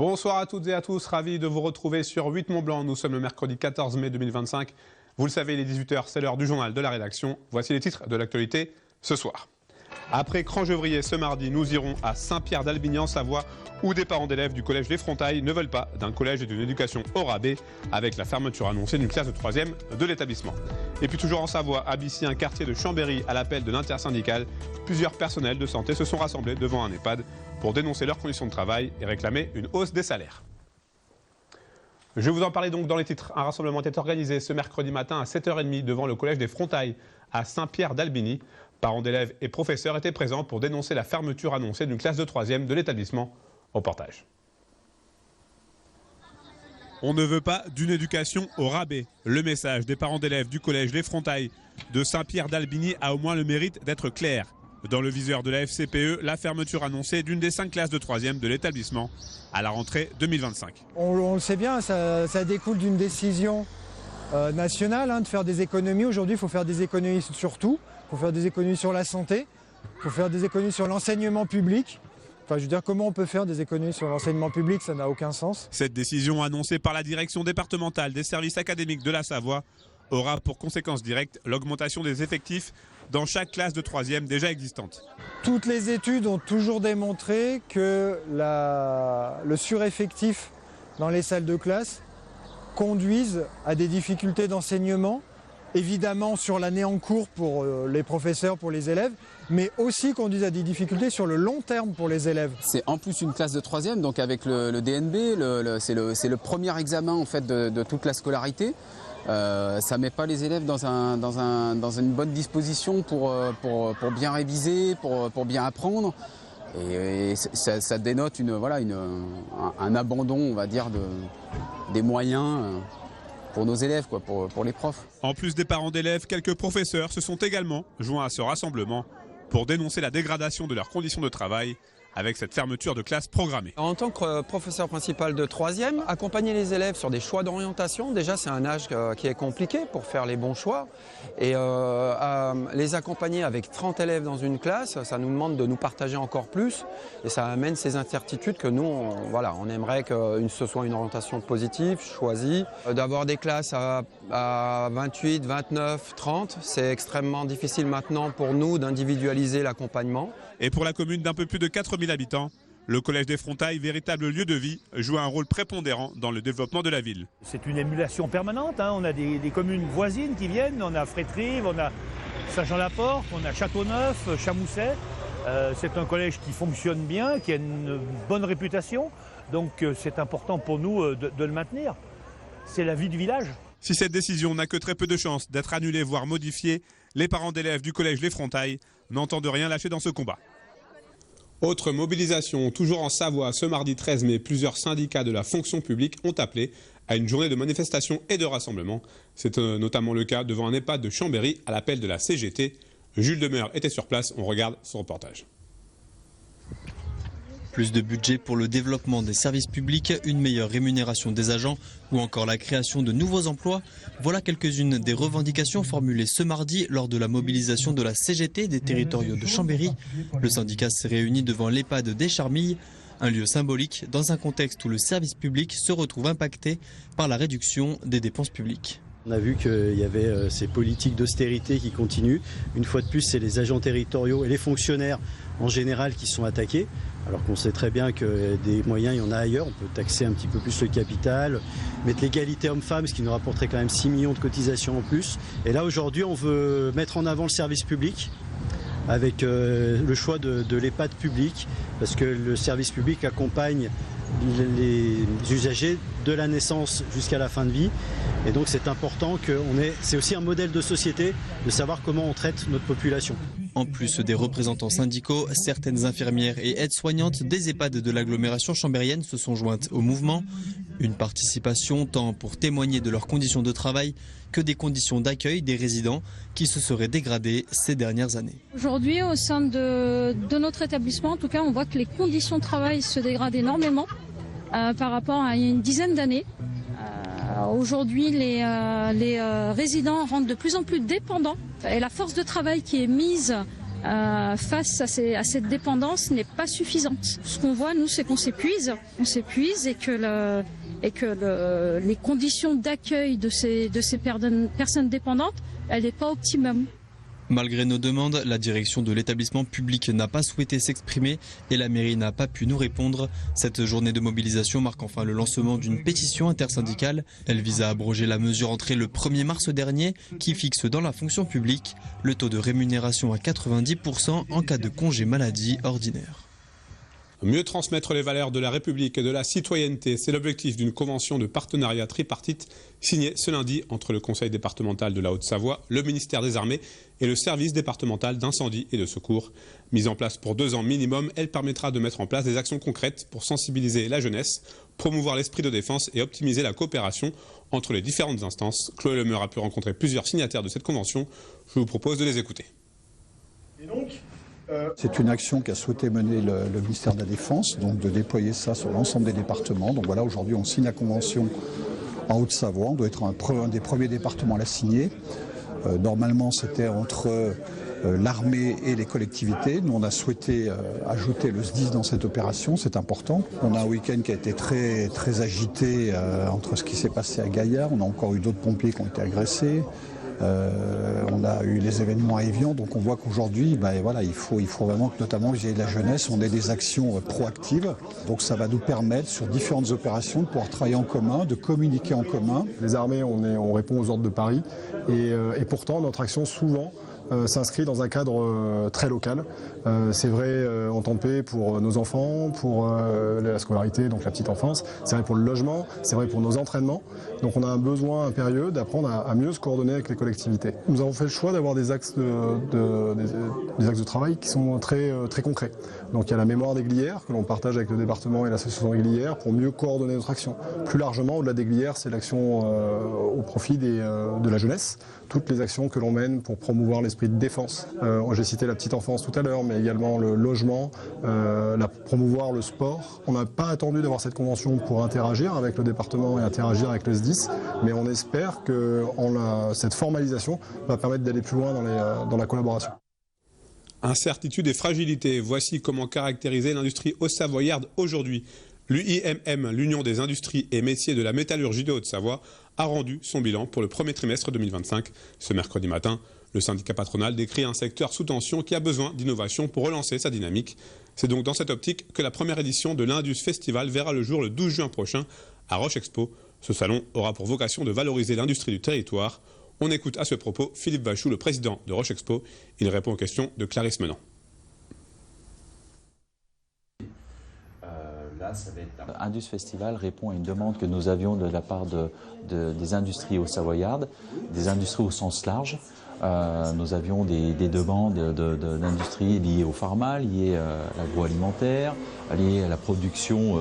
Bonsoir à toutes et à tous, ravi de vous retrouver sur 8 Mont-Blanc. Nous sommes le mercredi 14 mai 2025. Vous le savez, il est 18 h, c'est l'heure du journal de la rédaction. Voici les titres de l'actualité ce soir. Après Crangevrier ce mardi, nous irons à Saint-Pierre-d'Albigny en Savoie, où des parents d'élèves du collège Les Frontailles ne veulent pas d'un collège et d'une éducation au rabais, avec la fermeture annoncée d'une classe de 3e de l'établissement. Et puis toujours en Savoie, à Bissy, un quartier de Chambéry, à l'appel de l'intersyndicale, plusieurs personnels de santé se sont rassemblés devant un EHPAD pour dénoncer leurs conditions de travail et réclamer une hausse des salaires. Je vais vous en parler donc dans les titres. Un rassemblement était organisé ce mercredi matin à 7 h 30 devant le collège des Frontailles à Saint-Pierre-d'Albigny. Parents d'élèves et professeurs étaient présents pour dénoncer la fermeture annoncée d'une classe de 3e de l'établissement. Reportage. On ne veut pas d'une éducation au rabais. Le message des parents d'élèves du collège Les Frontailles de Saint-Pierre-d'Albigny a au moins le mérite d'être clair. Dans le viseur de la FCPE, la fermeture annoncée d'une des 5 classes de 3e de l'établissement à la rentrée 2025. On le sait bien, ça découle d'une décision nationale de faire des économies. Aujourd'hui, il faut faire des économies sur tout. Il faut faire des économies sur la santé, il faut faire des économies sur l'enseignement public. Enfin, je veux dire, comment on peut faire des économies sur l'enseignement public, ça n'a aucun sens. Cette décision annoncée par la direction départementale des services académiques de la Savoie aura pour conséquence directe l'augmentation des effectifs dans chaque classe de 3e déjà existante. Toutes les études ont toujours démontré que le sureffectif dans les salles de classe conduisent à des difficultés d'enseignement, évidemment sur l'année en cours pour les professeurs, pour les élèves, mais aussi conduisent à des difficultés sur le long terme pour les élèves. C'est en plus une classe de 3e, donc avec le DNB, c'est le premier examen en fait de toute la scolarité. Ça ne met pas les élèves dans une bonne disposition pour bien réviser, pour bien apprendre. Et ça dénote un abandon, on va dire, des moyens pour nos élèves, pour les profs. En plus des parents d'élèves, quelques professeurs se sont également joints à ce rassemblement pour dénoncer la dégradation de leurs conditions de travail avec cette fermeture de classe programmée. En tant que professeur principal de 3e, accompagner les élèves sur des choix d'orientation, déjà c'est un âge qui est compliqué pour faire les bons choix. Et les accompagner avec 30 élèves dans une classe, ça nous demande de nous partager encore plus. Et ça amène ces incertitudes que nous, on aimerait que ce soit une orientation positive, choisie. D'avoir des classes à 28, 29, 30, c'est extrêmement difficile maintenant pour nous d'individualiser l'accompagnement. Et pour la commune d'un peu plus de 4000 habitants, le collège des Frontailles, véritable lieu de vie, joue un rôle prépondérant dans le développement de la ville. C'est une émulation permanente, on a des communes voisines qui viennent, on a Frétrive, on a Saint-Jean-la-Porte, on a Châteauneuf, Chamousset. C'est un collège qui fonctionne bien, qui a une bonne réputation, donc c'est important pour nous de le maintenir. C'est la vie du village. Si cette décision n'a que très peu de chances d'être annulée, voire modifiée, les parents d'élèves du collège Les Frontailles n'entendent rien lâcher dans ce combat. Autre mobilisation, toujours en Savoie, ce mardi 13 mai, plusieurs syndicats de la fonction publique ont appelé à une journée de manifestation et de rassemblement. C'est notamment le cas devant un EHPAD de Chambéry à l'appel de la CGT. Jules Demeur était sur place, on regarde son reportage. Plus de budget pour le développement des services publics, une meilleure rémunération des agents ou encore la création de nouveaux emplois. Voilà quelques-unes des revendications formulées ce mardi lors de la mobilisation de la CGT des territoriaux de Chambéry. Le syndicat s'est réuni devant l'EHPAD des Charmilles, un lieu symbolique dans un contexte où le service public se retrouve impacté par la réduction des dépenses publiques. On a vu qu'il y avait ces politiques d'austérité qui continuent. Une fois de plus, c'est les agents territoriaux et les fonctionnaires en général qui sont attaqués. Alors qu'on sait très bien que des moyens, il y en a ailleurs. On peut taxer un petit peu plus le capital, mettre l'égalité homme-femme, ce qui nous rapporterait quand même 6 millions de cotisations en plus. Et là, aujourd'hui, on veut mettre en avant le service public avec le choix de l'EHPAD public, parce que le service public accompagne les usagers de la naissance jusqu'à la fin de vie. Et donc c'est important c'est aussi un modèle de société de savoir comment on traite notre population. En plus des représentants syndicaux, certaines infirmières et aides-soignantes des EHPAD de l'agglomération chambérienne se sont jointes au mouvement. Une participation tant pour témoigner de leurs conditions de travail que des conditions d'accueil des résidents qui se seraient dégradées ces dernières années. Aujourd'hui, au sein de notre établissement, en tout cas, on voit que les conditions de travail se dégradent énormément par rapport à une dizaine d'années. Aujourd'hui, les résidents rendent de plus en plus dépendants et la force de travail qui est mise face à cette dépendance n'est pas suffisante. Ce qu'on voit, nous, c'est qu'on s'épuise. On s'épuise et que les conditions d'accueil de ces personnes dépendantes, elle n'est pas optimum. Malgré nos demandes, la direction de l'établissement public n'a pas souhaité s'exprimer et la mairie n'a pas pu nous répondre. Cette journée de mobilisation marque enfin le lancement d'une pétition intersyndicale. Elle vise à abroger la mesure entrée le 1er mars dernier qui fixe dans la fonction publique le taux de rémunération à 90% en cas de congé maladie ordinaire. Mieux transmettre les valeurs de la République et de la citoyenneté, c'est l'objectif d'une convention de partenariat tripartite signée ce lundi entre le Conseil départemental de la Haute-Savoie, le ministère des Armées et le service départemental d'incendie et de secours. Mise en place pour 2 ans minimum, elle permettra de mettre en place des actions concrètes pour sensibiliser la jeunesse, promouvoir l'esprit de défense et optimiser la coopération entre les différentes instances. Chloé Lemeur a pu rencontrer plusieurs signataires de cette convention. Je vous propose de les écouter. Et donc, c'est une action qu'a souhaité mener le ministère de la Défense, donc de déployer ça sur l'ensemble des départements. Donc voilà, aujourd'hui on signe la convention en Haute-Savoie, on doit être un des premiers départements à la signer. Normalement c'était entre l'armée et les collectivités. Nous on a souhaité ajouter le SDIS dans cette opération, c'est important. On a un week-end qui a été très, très agité entre ce qui s'est passé à Gaillard, on a encore eu d'autres pompiers qui ont été agressés. On a eu les événements à Évian, donc on voit qu'aujourd'hui, voilà, il faut vraiment que notamment vis-à-vis de la jeunesse, on ait des actions proactives. Donc ça va nous permettre sur différentes opérations de pouvoir travailler en commun, de communiquer en commun. Les armées, on répond aux ordres de Paris et pourtant notre action souvent s'inscrit dans un cadre très local. C'est vrai en temps de paix pour nos enfants, pour la scolarité, donc la petite enfance. C'est vrai pour le logement, c'est vrai pour nos entraînements. Donc on a un besoin impérieux d'apprendre à mieux se coordonner avec les collectivités. Nous avons fait le choix d'avoir des axes de travail qui sont très, très concrets. Donc il y a la mémoire des glières que l'on partage avec le département et l'association des glières pour mieux coordonner notre action. Plus largement, au-delà des glières, c'est l'action au profit de la jeunesse. Toutes les actions que l'on mène pour promouvoir l'esprit de défense. J'ai cité la petite enfance tout à l'heure, mais également le logement, promouvoir le sport. On n'a pas attendu d'avoir cette convention pour interagir avec le département et interagir avec le SDIS, mais on espère que cette formalisation va permettre d'aller plus loin dans la collaboration. Incertitude et fragilité, voici comment caractériser l'industrie haute-savoyarde aujourd'hui. L'UIMM, l'Union des industries et métiers de la métallurgie de Haute-Savoie, a rendu son bilan pour le premier trimestre 2025. Ce mercredi matin, le syndicat patronal décrit un secteur sous tension qui a besoin d'innovation pour relancer sa dynamique. C'est donc dans cette optique que la première édition de l'Indus Festival verra le jour le 12 juin prochain à Roche Expo. Ce salon aura pour vocation de valoriser l'industrie du territoire. On écoute à ce propos Philippe Vachou, le président de Roche Expo. Il répond aux questions de Clarisse Menant. Indus Festival répond à une demande que nous avions de la part des industries haut-savoyardes, des industries au sens large. Nous avions des demandes d'industries liées au pharma, liées à l'agroalimentaire, liées à la production,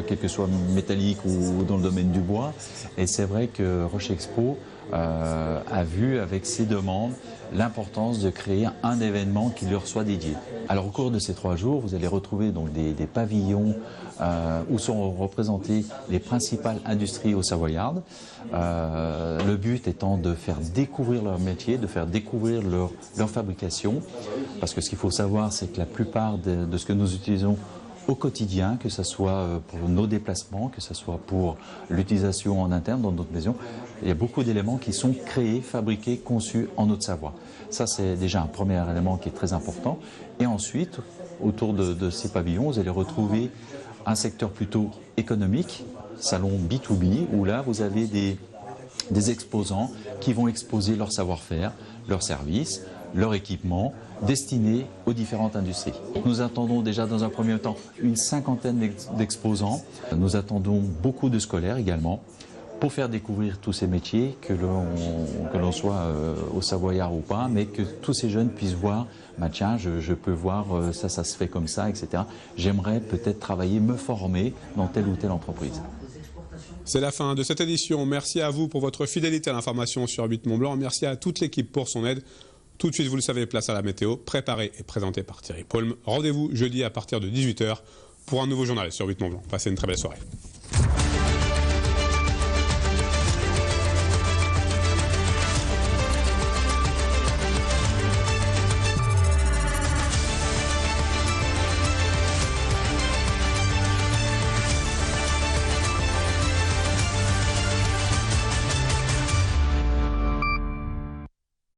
quel que soit métallique ou dans le domaine du bois. Et c'est vrai que Roche Expo a vu avec ces demandes l'importance de créer un événement qui leur soit dédié. Alors au cours de ces 3 jours, vous allez retrouver donc des pavillons où sont représentées les principales industries haut-savoyardes. Le but étant de faire découvrir leur métier, de faire découvrir leur fabrication. Parce que ce qu'il faut savoir, c'est que la plupart de ce que nous utilisons au quotidien, que ce soit pour nos déplacements, que ce soit pour l'utilisation en interne dans notre maison, il y a beaucoup d'éléments qui sont créés, fabriqués, conçus en Haute-Savoie. Ça, c'est déjà un premier élément qui est très important. Et ensuite, autour de ces pavillons, vous allez retrouver un secteur plutôt économique, salon B2B, où là, vous avez des exposants qui vont exposer leur savoir-faire, leurs services, leur équipement, destinés aux différentes industries. Nous attendons déjà dans un premier temps une 50aine d'exposants. Nous attendons beaucoup de scolaires également pour faire découvrir tous ces métiers, que l'on soit au Savoyard ou pas, mais que tous ces jeunes puissent voir, tiens, je peux voir ça se fait comme ça, etc. J'aimerais peut-être travailler, me former dans telle ou telle entreprise. C'est la fin de cette édition. Merci à vous pour votre fidélité à l'information sur 8 Mont-Blanc. Merci à toute l'équipe pour son aide. Tout de suite, vous le savez, place à la météo, préparée et présentée par Thierry Paulme. Rendez-vous jeudi à partir de 18 h pour un nouveau journal sur 8 Mont-Blanc. Passez une très belle soirée.